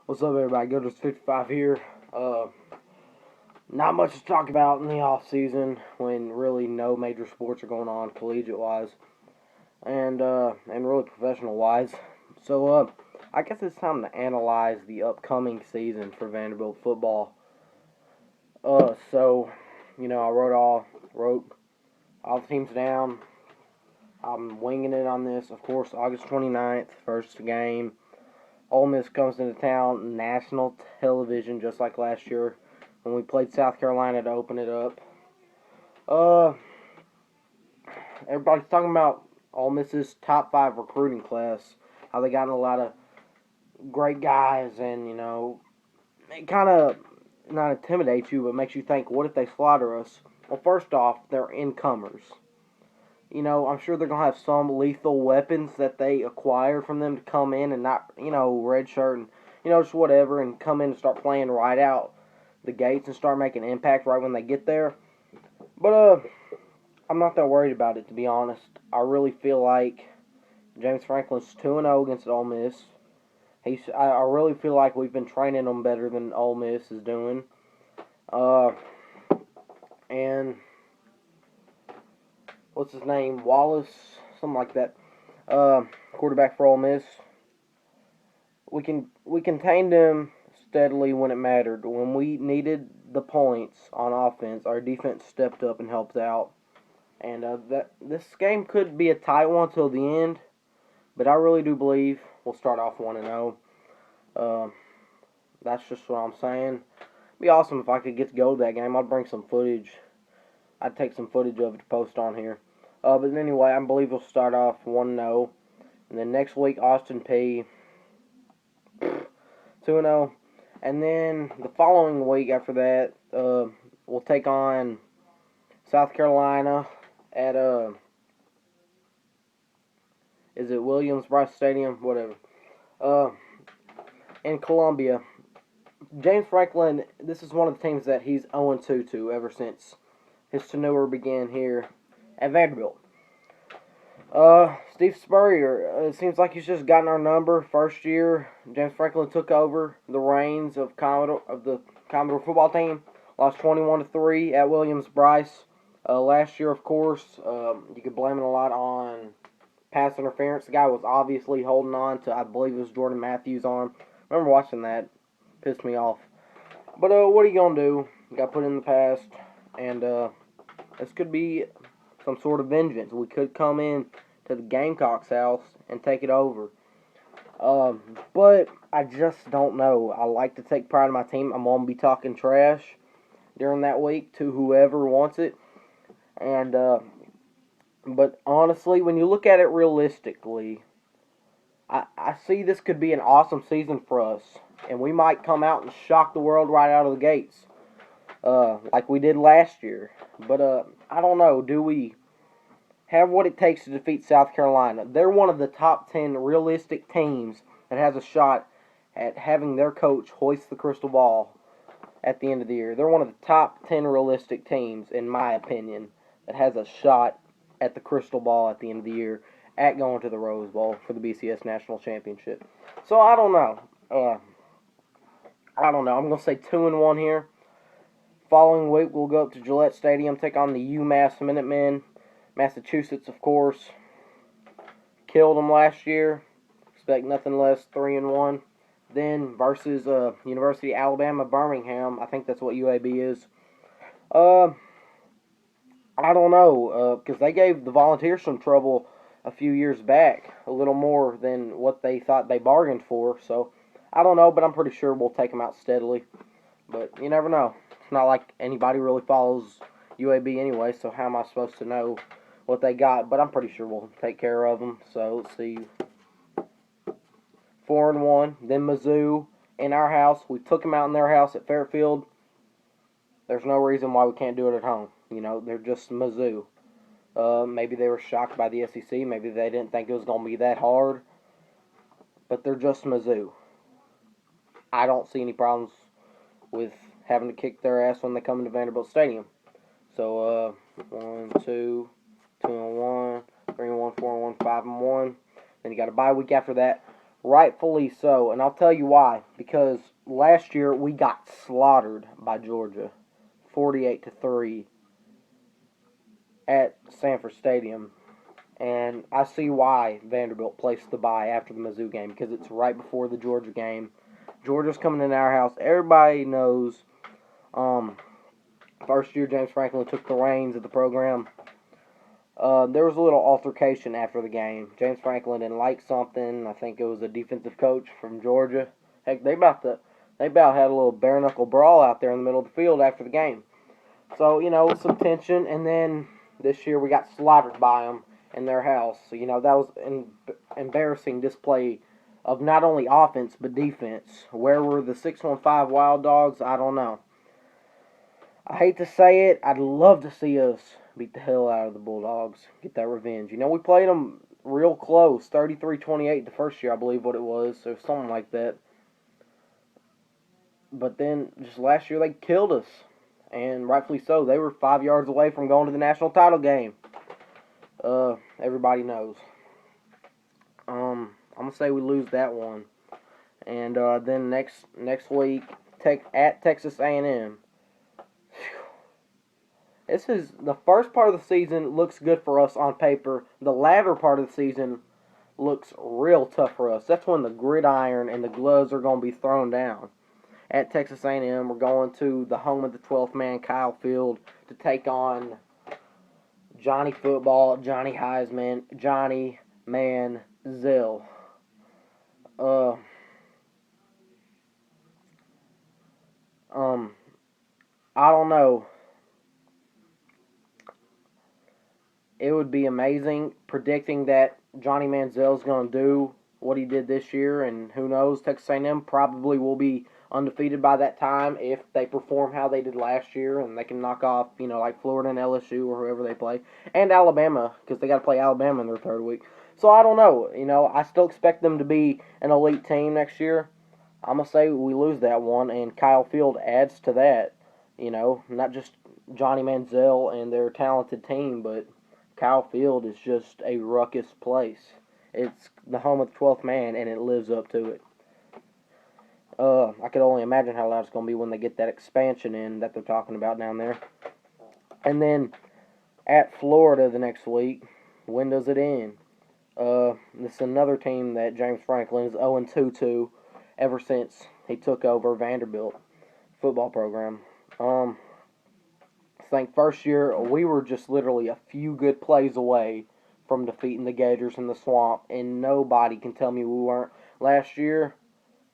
What's up, everybody? GoTo's55 here. Not much to talk about in the off season when really no major sports are going on collegiate wise and really professional wise. So I guess it's time to analyze the upcoming season for Vanderbilt football. I wrote all the teams down. I'm winging it on this. Of course, August 29th, first game. Ole Miss comes into town, national television, just like last year when we played South Carolina to open it up. Uh, Everybody's talking about Ole Miss's top 5 recruiting class, how they got a lot of great guys, and it kind of not intimidates you, but makes you think, what if they slaughter us? Well, first off, they're incomers. I'm sure they're going to have some lethal weapons that they acquire from them to come in and not, red shirt and, just whatever, and come in and start playing right out the gates and start making impact right when they get there. But, I'm not that worried about it, to be honest. I really feel like James Franklin's 2-0 against Ole Miss. I really feel like we've been training them better than Ole Miss is doing. And what's his name? Wallace, something like that. Quarterback for Ole Miss. We contained them steadily when it mattered. When we needed the points on offense, our defense stepped up and helped out. And this game could be a tight one till the end, but I really do believe we'll start off 1-0. That's just what I'm saying. It'd be awesome if I could get to go to that game. I'd bring some footage. I'd take some footage of it to post on here. But anyway, I believe we'll start off 1-0. And then next week, Austin Peay 2-0. And then the following week after that, we'll take on South Carolina at is it Williams-Brice Stadium? Whatever. In Columbia. James Franklin, this is one of the teams that he's 0-2 to ever since his tenure began here at Vanderbilt. Steve Spurrier, it seems like he's just gotten our number. First year, James Franklin took over the reins of the Commodore football team. Lost 21-3 at Williams-Brice. Last year, of course, you could blame it a lot on pass interference. The guy was obviously holding on to, I believe it was Jordan Matthews' arm. I remember watching that. Pissed me off. But what are you going to do? Got put in the past. And this could be some sort of vengeance. We could come in to the Gamecocks' house and take it over. But I just don't know. I like to take pride in my team. I'm going to be talking trash during that week to whoever wants it. And but honestly, when you look at it realistically, I see this could be an awesome season for us. And we might come out and shock the world right out of the gates. Like we did last year. But I don't know. Do we have what it takes to defeat South Carolina? They're one of the top 10 realistic teams that has a shot at having their coach hoist the crystal ball at the end of the year. They're one of the top 10 realistic teams, in my opinion, that has a shot at the crystal ball at the end of the year at going to the Rose Bowl for the BCS National Championship. So I don't know. I'm going to say 2-1 here. Following week, we'll go up to Gillette Stadium, take on the UMass Minutemen. Massachusetts, of course, killed them last year. Expect nothing less, 3-1. Then versus University of Alabama, Birmingham. I think that's what UAB is. I don't know, because they gave the Volunteers some trouble a few years back, a little more than what they thought they bargained for. So I don't know, but I'm pretty sure we'll take them out steadily. But you never know. It's not like anybody really follows UAB anyway, so how am I supposed to know what they got? But I'm pretty sure we'll take care of them. So let's see. 4-1. Then Mizzou in our house. We took them out in their house at Fairfield. There's no reason why we can't do it at home. They're just Mizzou. Maybe they were shocked by the SEC. Maybe they didn't think it was going to be that hard. But they're just Mizzou. I don't see any problems with having to kick their ass when they come into Vanderbilt Stadium. So, 1, 2, 2-1, 3-1, 4-1, 5-1. Then you got a bye week after that. Rightfully so, and I'll tell you why. Because last year we got slaughtered by Georgia, 48-3 at Sanford Stadium. And I see why Vanderbilt placed the bye after the Mizzou game, because it's right before the Georgia game. Georgia's coming in our house. Everybody knows first year James Franklin took the reins of the program. There was a little altercation after the game. James Franklin didn't like something. I think it was a defensive coach from Georgia. Heck, they about had a little bare knuckle brawl out there in the middle of the field after the game. So some tension, and then this year we got slaughtered by them in their house. So that was an embarrassing display of not only offense but defense. Where were the 615 Wild Dogs? I don't know. I hate to say it. I'd love to see us beat the hell out of the Bulldogs. Get that revenge. We played them real close. 33-28 the first year, I believe what it was. Or something like that. But then, just last year, they killed us. And rightfully so. They were 5 yards away from going to the national title game. Everybody knows. I'm going to say we lose that one. And then next week, at Texas A&M. This is the first part of the season looks good for us on paper. The latter part of the season looks real tough for us. That's when the gridiron and the gloves are going to be thrown down. At Texas A&M, we're going to the home of the 12th man, Kyle Field, to take on Johnny Football, Johnny Heisman, Johnny Manziel. I don't know. It would be amazing predicting that Johnny Manziel is going to do what he did this year, and who knows, Texas A&M probably will be undefeated by that time if they perform how they did last year, and they can knock off, like Florida and LSU or whoever they play, and Alabama, because they got to play Alabama in their third week. So I don't know. I still expect them to be an elite team next year. I'm going to say we lose that one, and Kyle Field adds to that. Not just Johnny Manziel and their talented team, but Kyle Field is just a ruckus place. It's the home of the 12th man, and it lives up to it. I could only imagine how loud it's going to be when they get that expansion in that they're talking about down there. And then at Florida the next week, when does it end? This is another team that James Franklin is 0-2 to ever since he took over Vanderbilt football program. I think first year we were just literally a few good plays away from defeating the Gators in the swamp, and nobody can tell me we weren't. Last year,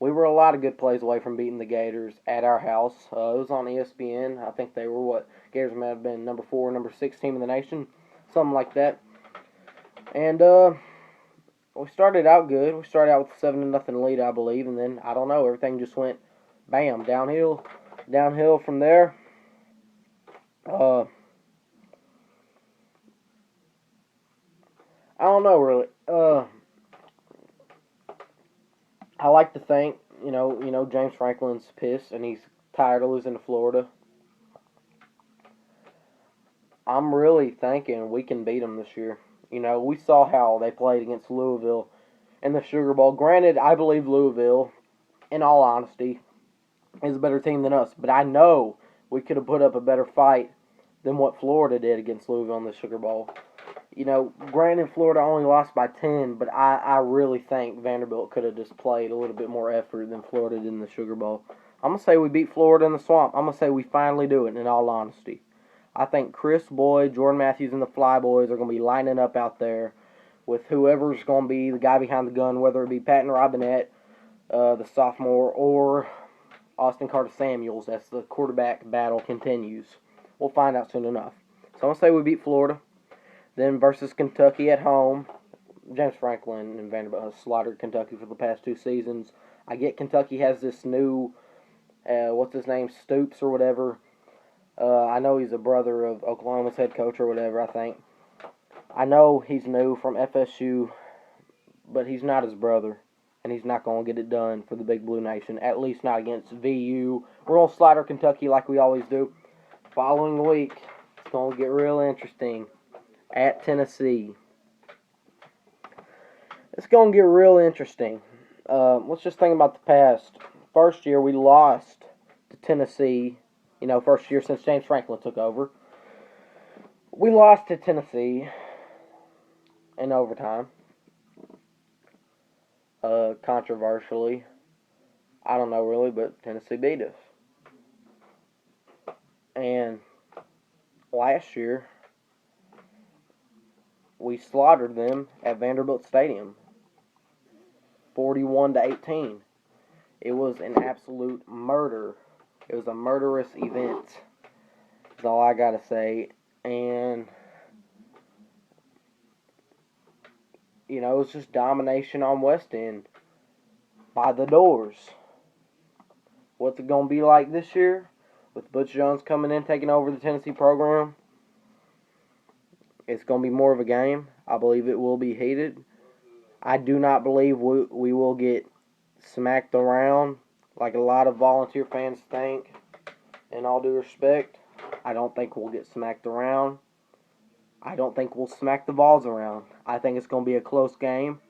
we were a lot of good plays away from beating the Gators at our house. It was on ESPN. I think they were Gators might have been number 4, number 6 team in the nation, something like that. And we started out good. We started out with a 7-0 lead, I believe, and then I don't know, everything just went bam, downhill from there. I don't know really. I like to think, James Franklin's pissed and he's tired of losing to Florida. I'm really thinking we can beat them this year. We saw how they played against Louisville in the Sugar Bowl. Granted, I believe Louisville, in all honesty, is a better team than us. But I know we could have put up a better fight than what Florida did against Louisville in the Sugar Bowl. Granted, Florida only lost by 10, but I really think Vanderbilt could have just played a little bit more effort than Florida did in the Sugar Bowl. I'm going to say we beat Florida in the swamp. I'm going to say we finally do it, in all honesty. I think Chris Boyd, Jordan Matthews, and the Flyboys are going to be lining up out there with whoever's going to be the guy behind the gun, whether it be Patton Robinette, the sophomore, or Austin Carter-Samuels as the quarterback battle continues. We'll find out soon enough. So I'm going to say we beat Florida. Then versus Kentucky at home. James Franklin and Vanderbilt have slaughtered Kentucky for the past 2 seasons. I get Kentucky has this new, what's his name, Stoops or whatever. I know he's a brother of Oklahoma's head coach or whatever, I think. I know he's new from FSU, but he's not his brother. And he's not going to get it done for the Big Blue Nation, at least not against VU. We're going to slaughter Kentucky like we always do. Following week, it's going to get real interesting. At Tennessee. It's going to get real interesting. let's just think about the past. First year we lost to Tennessee. First year since James Franklin took over. We lost to Tennessee in overtime. Controversially. I don't know really, but Tennessee beat us. And last year, we slaughtered them at Vanderbilt Stadium, 41-18. It was an absolute murder. It was a murderous event. That's all I gotta say. And it was just domination on West End by the DORES. What's it gonna be like this year with Butch Jones coming in, taking over the Tennessee program? It's going to be more of a game. I believe it will be heated. I do not believe we will get smacked around like a lot of volunteer fans think. In all due respect, I don't think we'll get smacked around. I don't think we'll smack the balls around. I think it's going to be a close game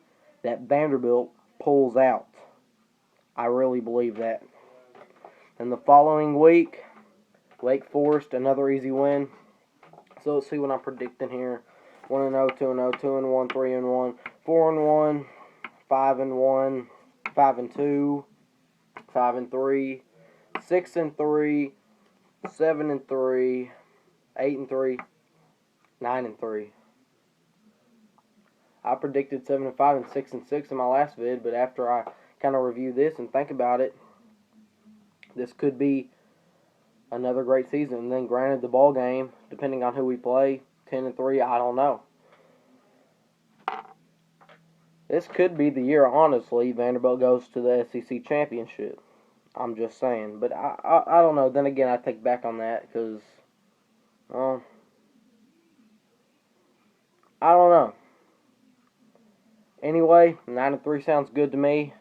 that Vanderbilt pulls out. I really believe that. And the following week, Wake Forest, another easy win. So let's see what I'm predicting here. 1-0, 2-0, 2-1, 3-1, 4-1, 5-1, 5-2, 5-3, 6-3, 7-3, 8-3, 9-3. I predicted 7-5 and 6-6 in my last vid, but after I kind of review this and think about it, this could be another great season. And then granted, the ball game, depending on who we play, 10-3, I don't know. This could be the year, honestly, Vanderbilt goes to the SEC championship. I'm just saying. But I don't know. Then again, I take back on that because, I don't know. Anyway, 9-3 sounds good to me.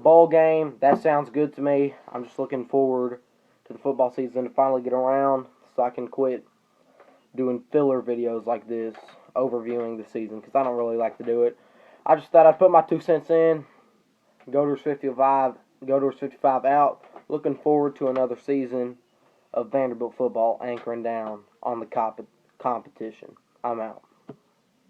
Bowl game, that sounds good to me. I'm just looking forward to the football season to finally get around so I can quit doing filler videos like this, overviewing the season, because I don't really like to do it. I just thought I'd put my 2 cents in. Go to 55 out. Looking forward to another season of Vanderbilt football anchoring down on the competition. I'm out.